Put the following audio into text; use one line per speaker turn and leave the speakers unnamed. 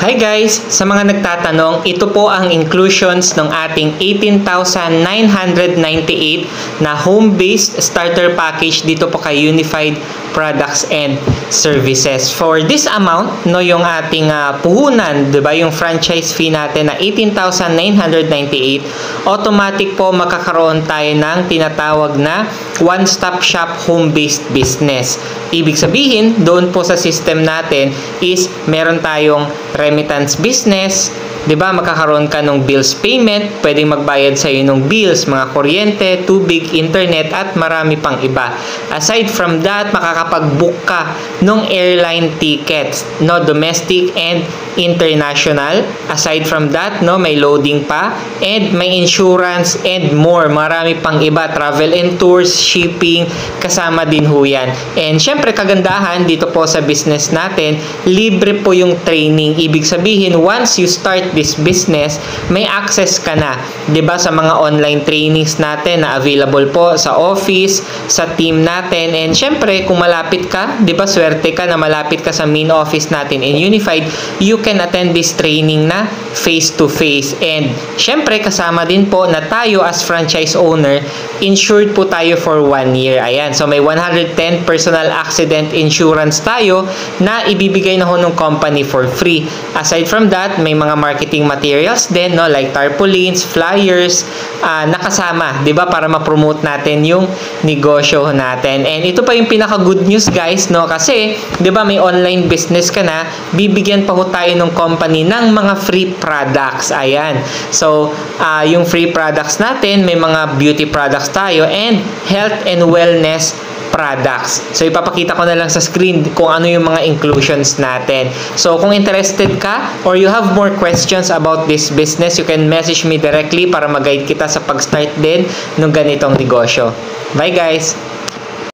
Hi guys! Sa mga nagtatanong, ito po ang inclusions ng ating 18,998 na home-based starter package dito po kay Unified Products and Services. For this amount, no, yung ating puhunan, 'di ba, yung franchise fee natin na 18,998, automatic po makakaroon tayo ng tinatawag na one-stop shop home-based business. Ibig sabihin, doon po sa system natin is meron tayong remittance business, 'di ba? Makakaroon ka ng bills payment, pwedeng magbayad sa iyo ng bills, mga kuryente, tubig, internet at marami pang iba. Aside from that, makakapag-book ka ng airline tickets, no, domestic and international. Aside from that, no, may loading pa and may insurance and more. Marami pang iba, travel and tours, shipping, kasama din ho yan. And syempre kagandahan dito po sa business natin, libre po yung training. Ibig sabihin, once you start this business, may access ka na, 'di ba, sa mga online trainings natin na available po sa office, sa team natin. And syempre, kung malapit ka, 'di ba, swerte ka na malapit ka sa main office natin in Unified, you can attend this training na face to face. And syempre, kasama din po na tayo as franchise owner, insured po tayo for 1 year. Ayan, so may 110 personal accident insurance tayo na ibibigay na ho ng company for free. Aside from that, may mga marketing materials din, no, like tarpaulins, flyers, nakasama, 'di ba, para ma-promote natin yung negosyo natin. And ito pa yung pinaka good news, guys, no, kasi 'di ba may online business ka na, bibigyan pa ho tayo ng company ng mga free products. Ayan. So, yung free products natin, may mga beauty products tayo and health and wellness products. So, ipapakita ko na lang sa screen kung ano yung mga inclusions natin. So, kung interested ka or you have more questions about this business, you can message me directly para mag-guide kita sa pag-start din ng ganitong negosyo. Bye guys!